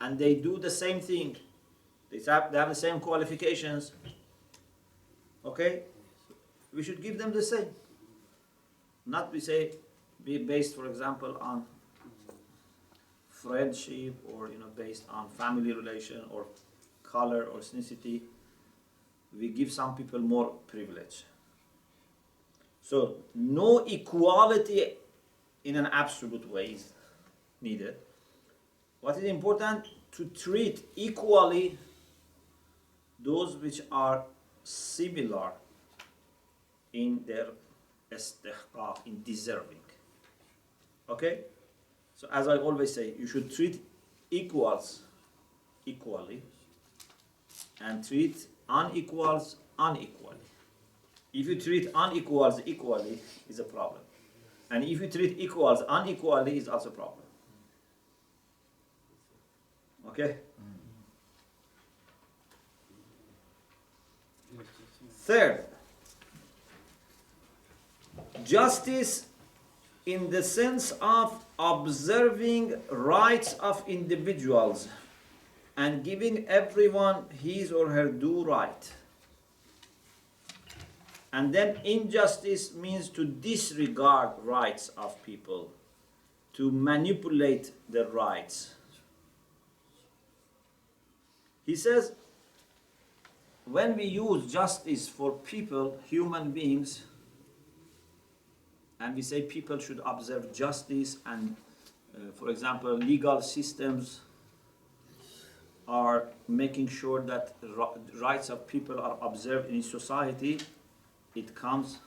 and they do the same thing, they have the same qualifications, okay, we should give them the same. Not be based, for example, on friendship, or based on family relation or color or ethnicity. We give some people more privilege. So no equality in an absolute way is needed. What is important? To treat equally those which are similar in their istihqaq, in deserving. Okay? So as I always say, you should treat equals equally and treat unequals unequally. If you treat unequals equally, is a problem. And if you treat equals unequally, is also a problem. Okay? Third, justice in the sense of observing rights of individuals and giving everyone his or her due right. And then injustice means to disregard rights of people, to manipulate their rights. He says, when we use justice for people, human beings, and we say people should observe justice, and for example, legal systems are making sure that rights of people are observed in society, it comes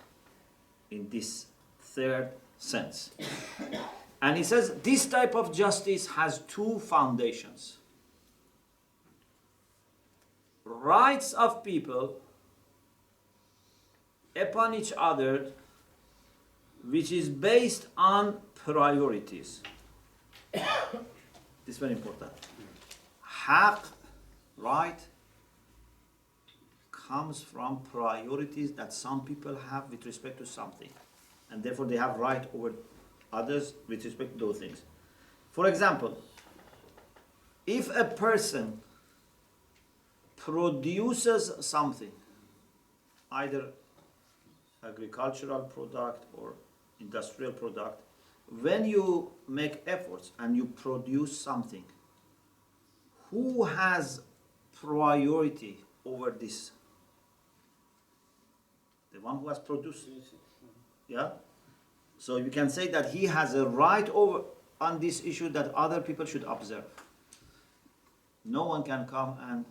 in this third sense. And he says this type of justice has two foundations. Rights of people upon each other, which is based on priorities. This is very important. Haq, right, comes from priorities that some people have with respect to something, and therefore they have right over others with respect to those things. For example, if a person produces something, either agricultural product or industrial product, when you make efforts and you produce something, who has priority over this? The one who has produced. Yeah? So you can say that he has a right over on this issue that other people should observe. No one can come and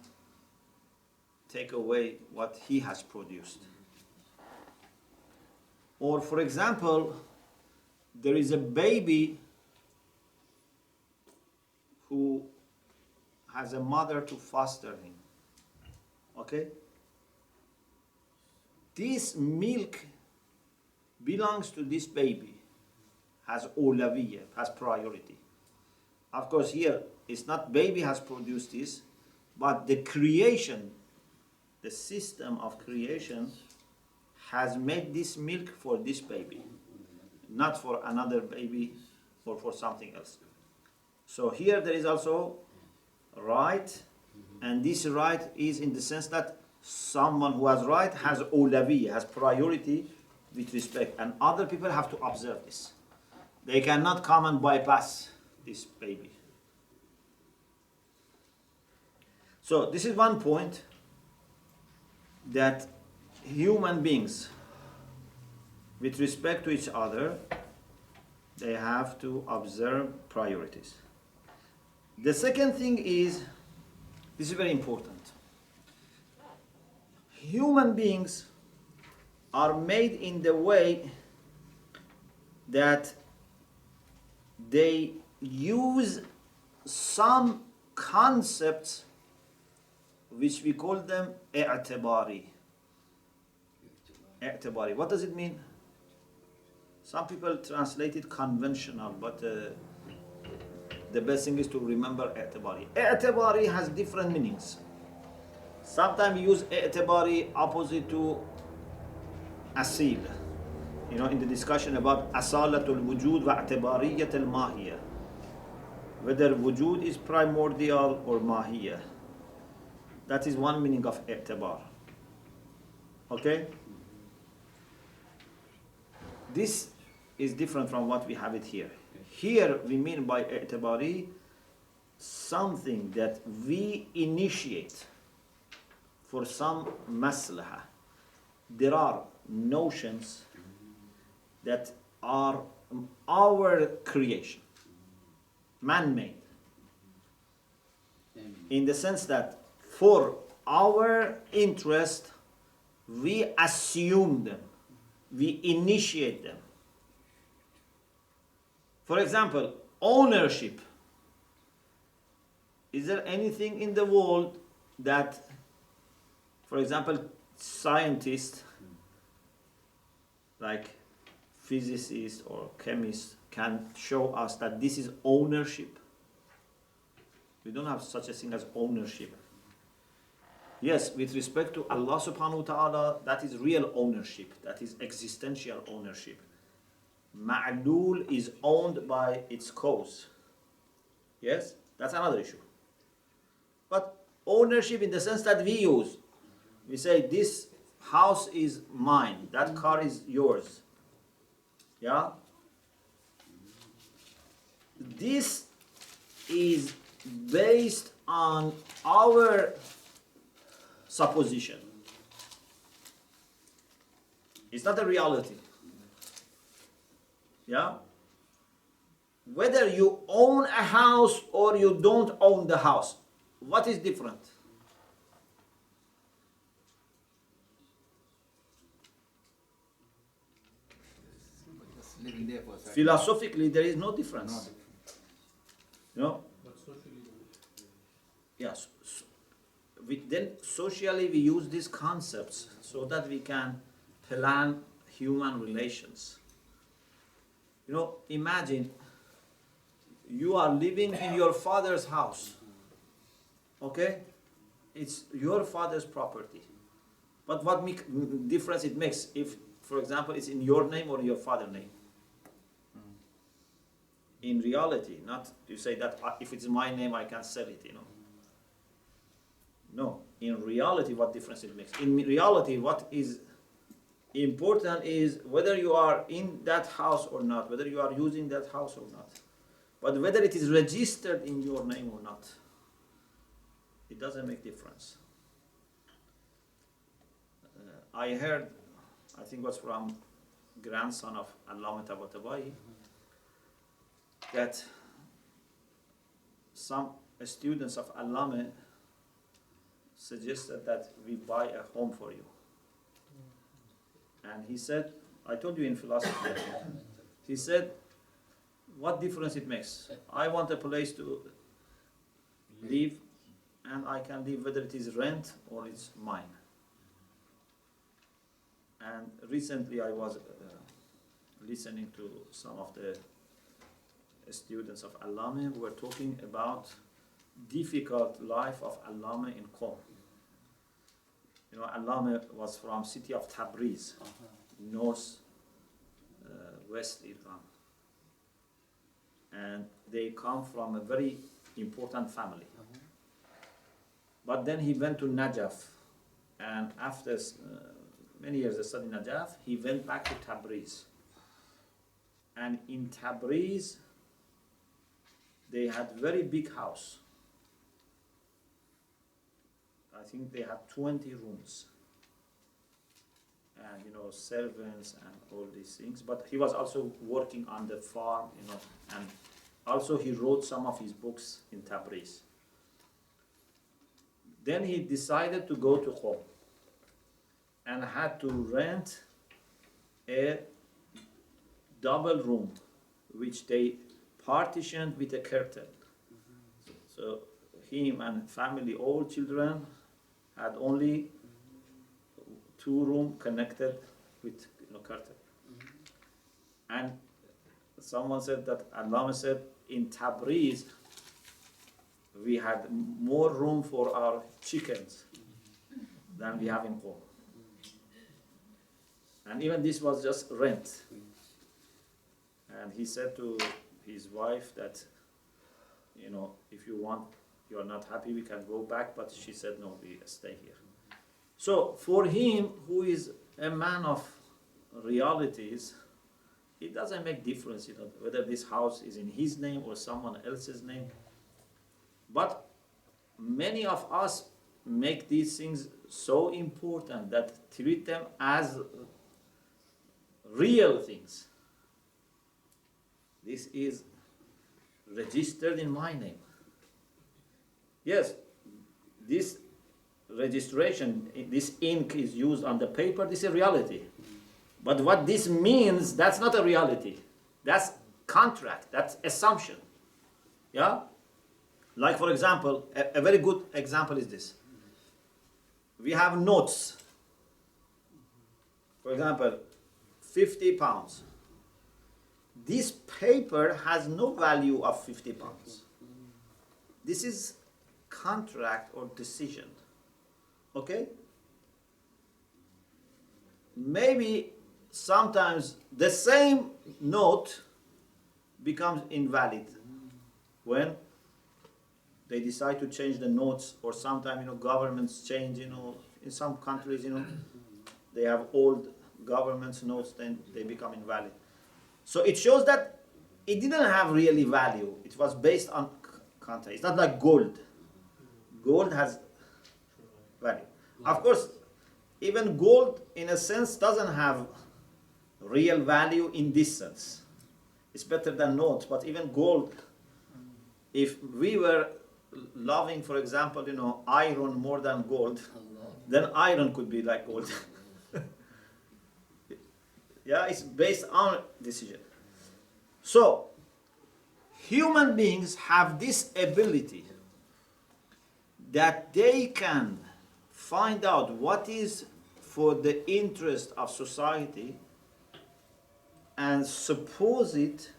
take away what he has produced. Or for example, there is a baby who has a mother to foster him. Okay? This milk belongs to this baby, has awlawiyya, has priority. Of course, here it's not baby has produced this, but the creation, the system of creation has made this milk for this baby, not for another baby or for something else. So here there is also right, and this right is in the sense that someone who has right has awlawiyya, has priority with respect, and other people have to observe this. They cannot come and bypass this baby. So this is one point, that human beings, with respect to each other, they have to observe priorities. The second thing is, this is very important. Human beings are made in the way that they use some concepts which we call them i'tibari. I'tibari. What does it mean? Some people translate it conventional, but the best thing is to remember i'tibari. I'tibari has different meanings. Sometimes we use i'tibari opposite to asil. In the discussion about asalatul wujud wa i'tibariyat al-mahiyya. whether wujud is primordial or mahiyya. That is one meaning of i'tibar. Okay? This is different from what we have it here. Here we mean by i'tibari something that we initiate for some maslaha. There are notions that are our creation, man-made, in the sense that for our interest we assume them, we initiate them. For example, ownership. Is there anything in the world that, for example, scientists like physicists or chemists can show us that this is ownership? We don't have such a thing as ownership. Yes, with respect to Allah subhanahu wa ta'ala, that is real ownership, that is existential ownership. Ma'lul is owned by its cause. Yes, that's another issue. But ownership in the sense that we use, we say this house is mine, that car is yours. Yeah? This is based on our supposition. It's not a reality. Yeah? Whether you own a house or you don't own the house, what is different? Just living there for a second. Philosophically, there is no difference. You know? But socially, Yes. Then socially we use these concepts so that we can plan human relations. You know, imagine you are living in your father's house. Okay? It's your father's property. But what difference it makes if, for example, it's in your name or your father's name? In reality, not you say that if it's my name I can sell it, you know. No, in reality, what difference it makes? In reality, what is important is whether you are in that house or not, whether you are using that house or not, but whether it is registered in your name or not. It doesn't make difference. I heard, I think it was from grandson of Allama Tabatabai, that some students of Allama suggested that we buy a home for you. And he said, I told you in philosophy, he said, what difference it makes? I want a place to live, and I can live whether it is rent or it's mine. And recently I was listening to some of the students of Allama who were talking about difficult life of Allama in Qom. You know, Allama was from city of Tabriz, north west Iran, and they come from a very important family. But then he went to Najaf, and after many years of study in Najaf, he went back to Tabriz. And in Tabriz, they had very big house. I think they had 20 rooms. And, you know, servants and all these things. But he was also working on the farm, you know, and also he wrote some of his books in Tabriz. Then he decided to go to Qom and had to rent a double room, which they partitioned with a curtain. So him and family, all children, had only 2 rooms connected with curtain. And someone said that Allama said in Tabriz we had more room for our chickens than we have in Qom. And even this was just rent. And he said to his wife that if you want, you're not happy, we can go back. But she said, no, we stay here. So for him, who is a man of realities, it doesn't make difference, whether this house is in his name or someone else's name. But many of us make these things so important that treat them as real things. This is registered in my name. Yes, this registration, this ink is used on the paper, this is a reality. But what this means, that's not a reality. That's contract, that's assumption. Yeah? Like, for example, a very good example is this. We have notes. For example, 50 pounds. This paper has no value of 50 pounds. This is contract or decision. Okay? Maybe sometimes the same note becomes invalid when they decide to change the notes, or sometimes governments change. In some countries, they have old government's notes, then they become invalid. So it shows that it didn't have really value. It was based on contract. It's not like gold. Gold has value. Of course, even gold, in a sense, doesn't have real value in this sense. It's better than notes, but even gold, if we were loving, for example, iron more than gold, then iron could be like gold. Yeah, it's based on decision. So, human beings have this ability that they can find out what is for the interest of society and suppose it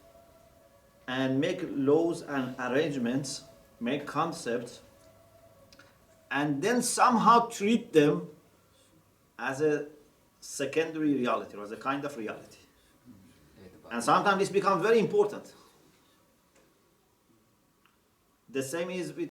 and make laws and arrangements, make concepts, and then somehow treat them as a secondary reality or as a kind of reality. And sometimes this becomes very important. The same is with